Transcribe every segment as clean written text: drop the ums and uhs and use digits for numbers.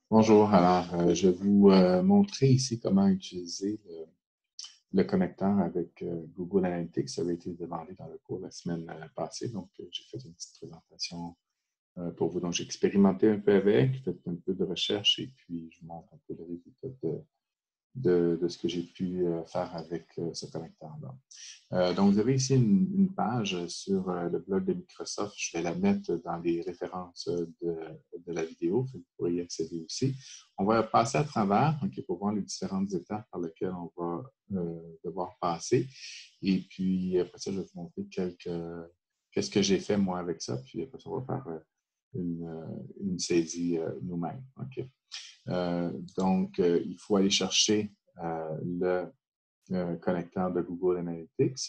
Bonjour, alors je vais vous montrer ici comment utiliser le connecteur avec Google Analytics. Ça avait été demandé dans le cours la semaine passée, donc j'ai fait une petite présentation pour vous. Donc j'ai expérimenté un peu avec, fait un peu de recherche et puis je vous montre un peu le résultat de ce que j'ai pu faire avec ce connecteur-là. Donc, vous avez ici une page sur le blog de Microsoft. Je vais la mettre dans les références de la vidéo. Vous pourrez y accéder aussi. On va passer à travers pour voir les différentes étapes par lesquelles on va devoir passer. Et puis, après ça, je vais vous montrer qu'est-ce que j'ai fait moi avec ça. Puis après ça, on va faire une saisie nous-mêmes. Donc, il faut aller chercher le connecteur de Google Analytics.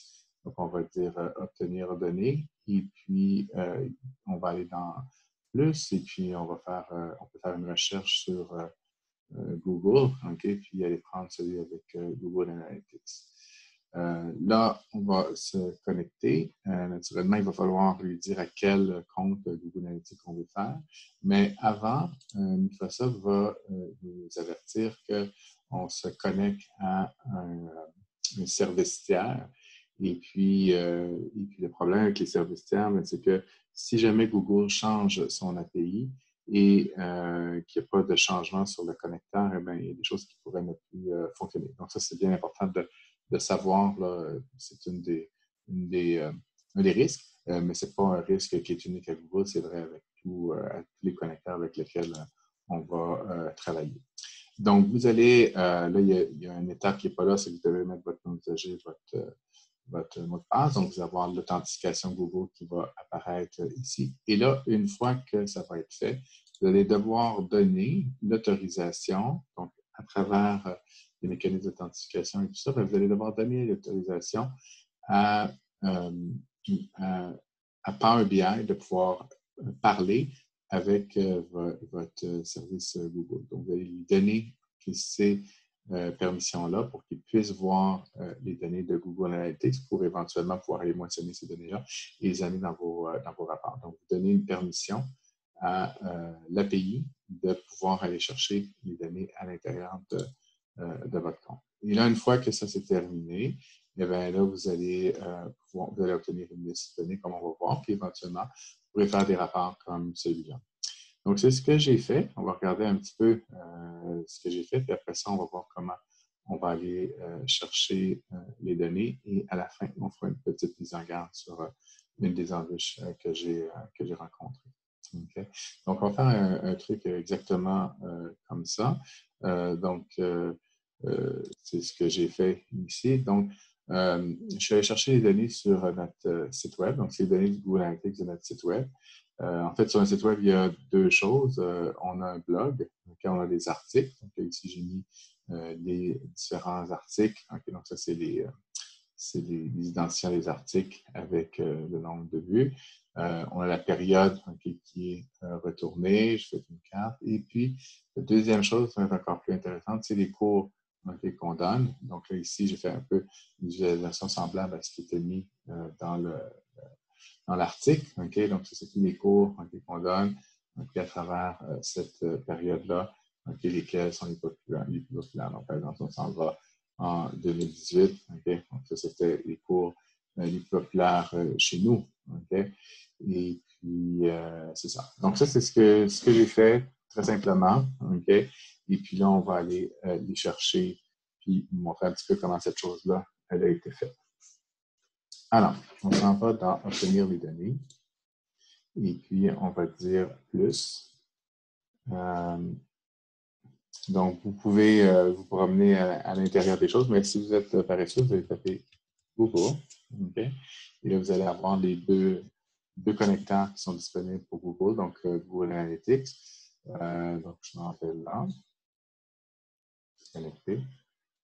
Donc, on va dire obtenir données et puis on va aller dans plus et puis on peut faire une recherche sur Google, puis aller prendre celui avec Google Analytics. Là, on va se connecter. Naturellement, il va falloir lui dire à quel compte Google Analytics on veut faire. Mais avant, Microsoft va nous avertir qu'on se connecte à un service tiers. Et puis, le problème avec les services tiers, c'est que si jamais Google change son API, et qu'il n'y a pas de changement sur le connecteur, eh bien, il y a des choses qui pourraient ne plus fonctionner. Donc, ça, c'est bien important de savoir. C'est une des, un des risques, mais ce n'est pas un risque qui est unique à Google, c'est vrai avec tous les connecteurs avec lesquels on va travailler. Donc, vous allez, là, il y a une étape qui n'est pas là, c'est que vous devez mettre votre nom d'usager, votre mot de passe. Donc, vous allez avoir l'authentification Google qui va apparaître ici. Et là, une fois que ça va être fait, vous allez devoir donner l'autorisation, donc à travers les mécanismes d'authentification et tout ça, vous allez devoir donner l'autorisation à, euh, à, à Power BI de pouvoir parler avec votre service Google. Donc, vous allez lui donner ces permissions-là pour qu'ils puissent voir les données de Google Analytics pour éventuellement pouvoir aller moissonner ces données-là et les amener dans vos rapports. Donc, vous donnez une permission à l'API de pouvoir aller chercher les données à l'intérieur de votre compte. Et là, une fois que ça s'est terminé, eh bien, là, vous allez obtenir une liste de données comme on va voir, puis éventuellement, vous pourrez faire des rapports comme celui-là. Donc, c'est ce que j'ai fait. On va regarder un petit peu ce que j'ai fait, puis après ça, on va voir comment on va aller chercher les données et à la fin, on fera une petite mise en garde sur une des embûches que j'ai rencontrées. Okay? Donc, on va faire un truc exactement comme ça. C'est ce que j'ai fait ici. Donc, je suis allé chercher les données sur notre site web. Donc, c'est les données du Google Analytics de notre site web. En fait, sur un site web, il y a deux choses. On a un blog, okay, on a des articles. Donc, ici, j'ai mis les différents articles. Okay, donc, ça, c'est les identifiants des articles avec le nombre de vues. On a la période qui est retournée. Je fais une carte. Et puis, la deuxième chose, qui est encore plus intéressante, c'est les cours qu'on donne. Donc, là, ici, j'ai fait un peu une visualisation semblable à ce qui était mis dans l'article. Okay? Donc, c'est tous les cours qu'on donne à travers cette période-là, lesquels sont les plus populaires. Donc, par exemple, on s'en va en 2018. Okay? Donc, ça, c'était les cours les plus populaires chez nous. Okay? Et puis, c'est ça. Donc, ça, c'est ce que j'ai fait très simplement. Okay? Et puis là, on va aller les chercher puis montrer un petit peu comment cette chose-là, elle a été faite. Alors, on s'en va dans obtenir les données. Et puis, on va dire plus. Donc, vous pouvez vous promener à l'intérieur des choses, mais si vous êtes paresseux, vous allez taper Google. Okay? Et là, vous allez avoir les deux connecteurs qui sont disponibles pour Google, donc Google Analytics. Donc, je m'en vais là. Connecter.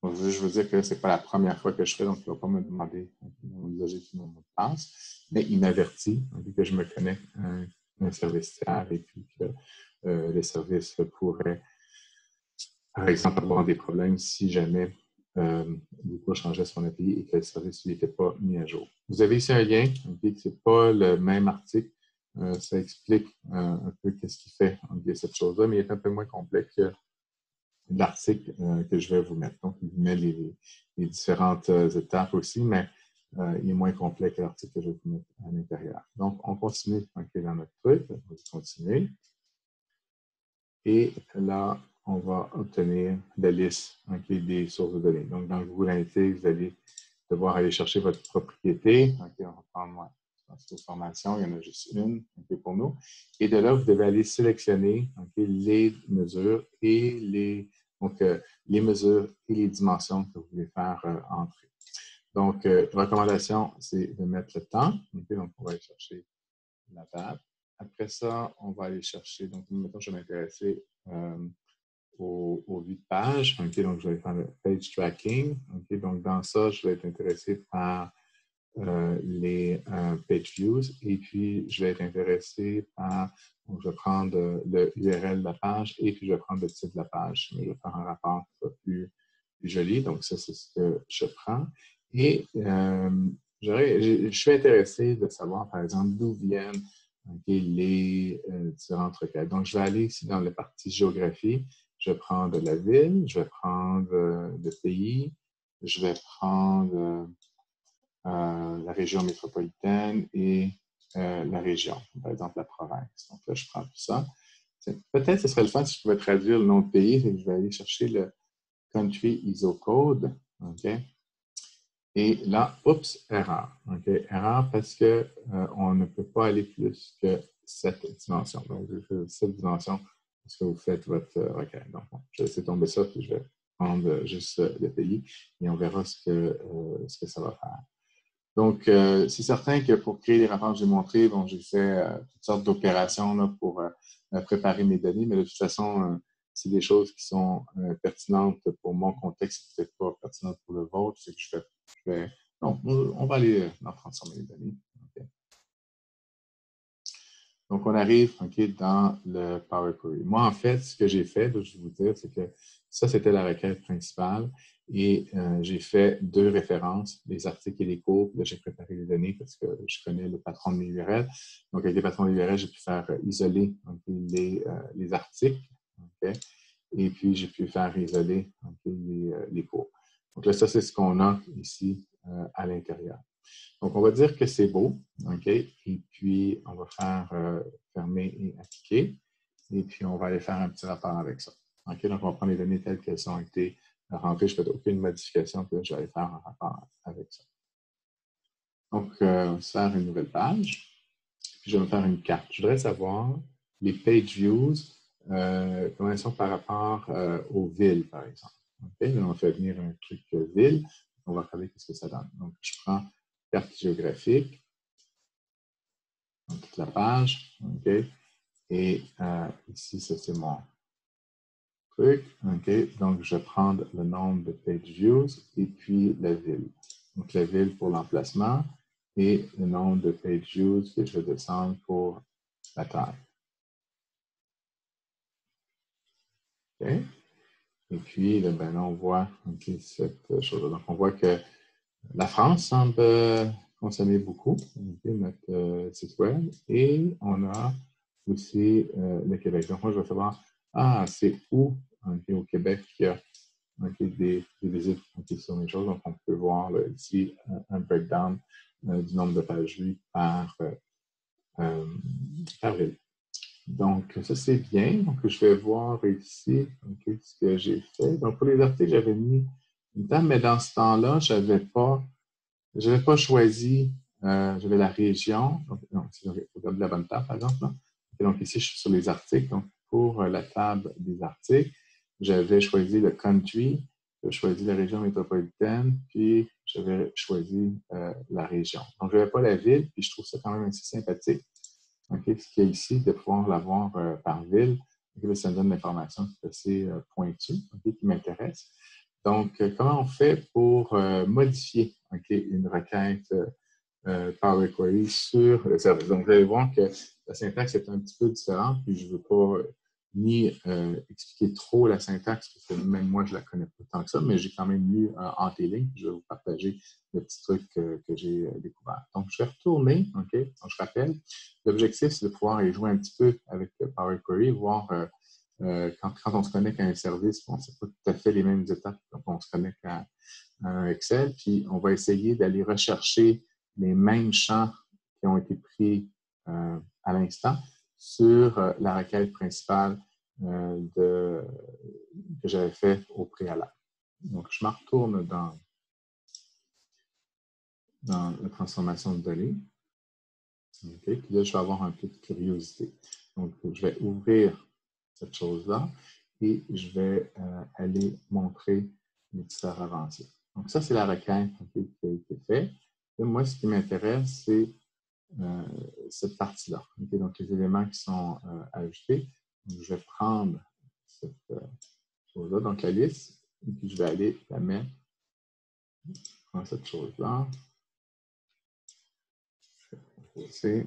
Donc, je veux dire que ce n'est pas la première fois que je fais, donc il ne va pas me demander mon usager qui mon mot de passe, mais il m'avertit que je me connecte à un service tiers et puis que le service pourrait, par exemple, avoir des problèmes si jamais Google changeait son API et que le service n'était pas mis à jour. Vous avez ici un lien, ce n'est pas le même article ça explique un peu qu'est-ce qu'il fait cette chose-là, mais il est un peu moins complet que l'article que je vais vous mettre. Donc, il vous met les différentes étapes aussi, mais il est moins complet que l'article que je vais vous mettre à l'intérieur. Donc, on continue dans notre truc. On va continuer. Et là, on va obtenir la liste des sources de données. Donc, dans Google Analytics, vous allez devoir aller chercher votre propriété. On va prendre formation, il y en a juste une pour nous. Et de là, vous devez aller sélectionner les mesures et les mesures et les dimensions que vous voulez faire entrer. Donc, recommandation, c'est de mettre le temps. Donc, on va aller chercher la date. Après ça, on va aller chercher, donc maintenant, je vais m'intéresser aux vues de page. Donc, je vais faire le page tracking. Donc, dans ça, je vais être intéressé par les page views et puis je vais être intéressé par, donc, je vais prendre le URL de la page et puis je vais prendre le titre de la page. Je vais faire un rapport qui soit plus joli. Donc, ça, c'est ce que je prends. Et je suis intéressé de savoir, par exemple, d'où viennent les différentes requêtes. Donc, je vais aller ici dans la partie géographie. Je vais prendre la ville, je vais prendre le pays, je vais prendre la région métropolitaine et la région, par exemple la province. Donc là, je prends tout ça. Peut-être que ce serait le fun si je pouvais traduire le nom de pays. Je vais aller chercher le Country ISO Code. Et là, oups, erreur. Erreur parce qu'on ne peut pas aller plus que cette dimension. Donc, je fais cette dimension parce que vous faites votre requête. Donc, je vais laisser tomber ça, puis je vais prendre juste le pays et on verra ce que ça va faire. Donc, c'est certain que pour créer les rapports que j'ai montrés, bon, j'ai fait toutes sortes d'opérations pour préparer mes données, mais de toute façon, c'est des choses qui sont pertinentes pour mon contexte, peut-être pas pertinentes pour le vôtre. C'est que je vais non, on va aller transformer les données. Okay. Donc, on arrive dans le Power Query. Moi, en fait, ce que j'ai fait, je vais vous dire, c'est que ça, c'était la requête principale. Et j'ai fait 2 références, les articles et les cours. Là, j'ai préparé les données parce que je connais le patron de mes URL. Donc, avec les patrons de URL, j'ai pu faire isoler les articles. Okay? Et puis, j'ai pu faire isoler les cours. Donc là, ça, c'est ce qu'on a ici à l'intérieur. Donc, on va dire que c'est beau. Et puis, on va faire fermer et appliquer. Et puis, on va aller faire un petit rapport avec ça. Donc, on va prendre les données telles qu'elles ont été rentrées. Je ne fais aucune modification, puis là, je vais aller faire un rapport avec ça. Donc, on va se faire une nouvelle page. Puis, je vais me faire une carte. Je voudrais savoir les page views, comment elles sont par rapport aux villes, par exemple. Là, on va faire venir un truc ville. On va regarder ce que ça donne. Donc, je prends carte géographique, donc toute la page, et ici, ça c'est mon truc, donc je vais prendre le nombre de page views et puis la ville. Donc la ville pour l'emplacement et le nombre de page views que je vais descendre pour la taille. Et puis, là, on voit cette chose-là. Donc, on voit que la France semble consommer beaucoup, notre site web, et on a aussi le Québec. Donc, moi, je vais savoir, c'est où au Québec qu'il y a des visites sur mes choses. Donc, on peut voir là, ici un breakdown du nombre de pages vues par ville. Donc, ça, c'est bien. Donc, je vais voir ici ce que j'ai fait. Donc, pour les articles, j'avais mis une table, mais dans ce temps-là, je n'avais pas choisi, j'avais la région. Donc, non, si je regarde la bonne table, par exemple. Là. Donc, ici, je suis sur les articles. Donc, pour la table des articles, j'avais choisi le country, j'avais choisi la région métropolitaine, puis j'avais choisi la région. Donc, je n'avais pas la ville, puis je trouve ça quand même assez sympathique. Ce qu'il y a ici, de pouvoir l'avoir par ville, ça me donne l'information qui est assez pointue, qui m'intéresse. Donc, comment on fait pour modifier une requête Power Query sur le service? Donc, vous allez voir que la syntaxe est un petit peu différente, puis je ne veux pas ni expliquer trop la syntaxe, parce que même moi, je ne la connais pas tant que ça, mais j'ai quand même lu en T-Link. Je vais vous partager le petit truc que j'ai découvert. Donc, je vais retourner, OK? Donc, je rappelle, l'objectif, c'est de pouvoir aller jouer un petit peu avec Power Query, voir quand on se connecte à un service, bon, ce n'est pas tout à fait les mêmes étapes quand on se connecte à un Excel, puis on va essayer d'aller rechercher les mêmes champs qui ont été pris à l'instant sur la requête principale que j'avais fait au préalable. Donc, je me retourne dans la transformation de données. Okay. Puis là, je vais avoir un peu de curiosité. Donc, je vais ouvrir cette chose-là et je vais aller montrer l'éditeur avancé. Donc, ça, c'est la requête qui a été faite. Et moi, ce qui m'intéresse, c'est cette partie-là. Okay? Donc, les éléments qui sont ajoutés. Donc, je vais prendre cette chose-là, donc la liste, et puis je vais aller la mettre dans cette chose-là. C'est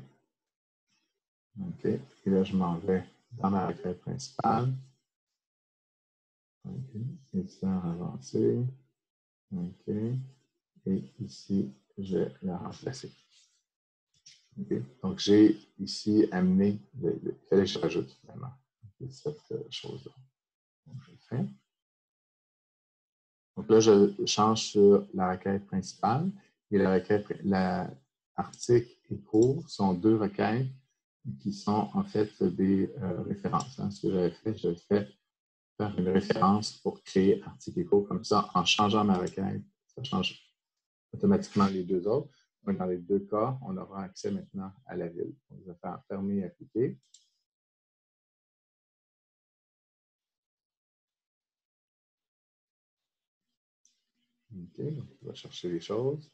OK. Et là, je m'en vais dans ma requête principale. OK. Éditeur avancé. OK. Et ici, je vais la remplacer. Okay. Donc, j'ai ici amené, il fallait que je rajoute finalement cette chose-là. Donc, je le fais. Donc là, je change sur la requête principale et l'article et cours sont deux requêtes qui sont en fait des références. Hein. Ce que j'avais fait faire une référence pour créer article et cours. Comme ça, en changeant ma requête, ça change automatiquement les deux autres. Donc, dans les deux cas, on aura accès maintenant à la ville. Donc, je vais faire fermer et appliquer. OK, donc il va chercher les choses.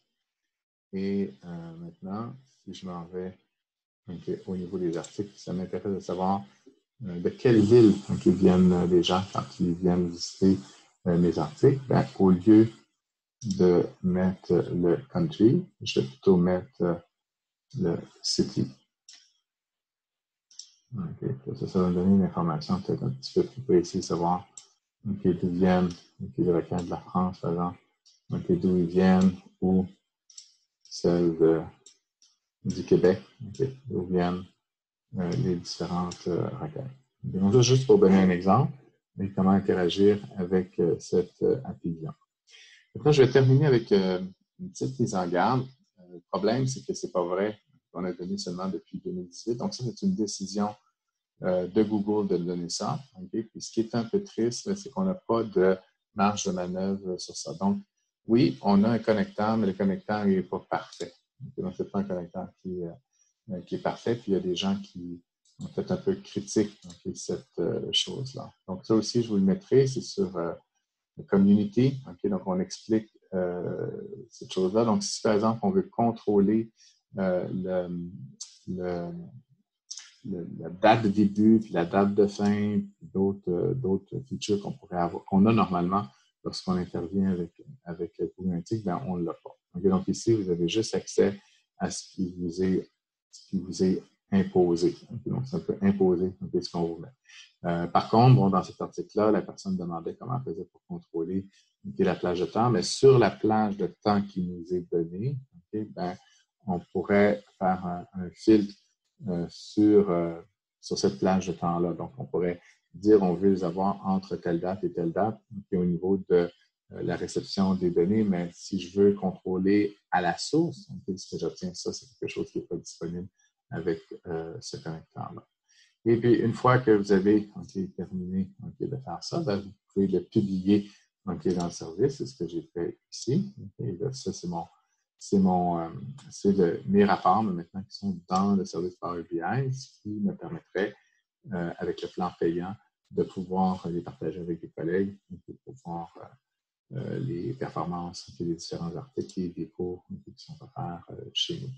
Et maintenant, si je m'en vais au niveau des articles, ça m'intéresse de savoir de quelle ville viennent les gens quand ils viennent visiter mes articles. Ben, au lieu de mettre le country, je vais plutôt mettre le city. Okay. Ça va me donner une information peut-être un petit peu plus précise, savoir d'où viennent les requêtes de la France, par exemple, d'où ils viennent, ou celles du Québec, d'où viennent les différentes requêtes. Donc, juste pour donner un exemple, comment interagir avec cette appli-là. Maintenant, je vais terminer avec une petite mise en garde. Le problème, c'est que ce n'est pas vrai qu'on a donné seulement depuis 2018. Donc, ça, c'est une décision de Google de donner ça. Okay? Puis, ce qui est un peu triste, c'est qu'on n'a pas de marge de manœuvre sur ça. Donc, oui, on a un connecteur, mais le connecteur n'est pas parfait. Okay? Donc, ce n'est pas un connecteur qui est parfait. Puis, il y a des gens qui ont fait un peu critique cette chose-là. Donc, ça aussi, je vous le mettrai, c'est sur le community. Okay? Donc, on explique cette chose-là. Donc, si par exemple, on veut contrôler la date de début, puis la date de fin, puis d'autres features qu'on a normalement lorsqu'on intervient avec Google Analytics, ben, on ne l'a pas. Okay? Donc, ici, vous avez juste accès à ce qui vous est imposé. Okay? Donc, c'est un peu imposé ce qu'on vous met. Par contre, bon, dans cet article-là, la personne demandait comment on faisait pour contrôler la plage de temps, mais sur la plage de temps qui nous est donnée, ben, on pourrait faire un filtre sur cette plage de temps-là. Donc, on pourrait dire on veut les avoir entre telle date et telle date, puis au niveau de la réception des données, mais si je veux contrôler à la source, ce que j'obtiens, ça, c'est quelque chose qui n'est pas disponible avec ce connecteur-là. Et puis, une fois que vous avez terminé de faire ça, ben, vous pouvez le publier dans le service. C'est ce que j'ai fait ici. Là, ça, c'est mes rapports, mais maintenant qui sont dans le service Power BI, ce qui me permettrait, avec le plan payant, de pouvoir les partager avec des collègues, pour voir les performances des différents articles et des cours qui sont offerts chez nous.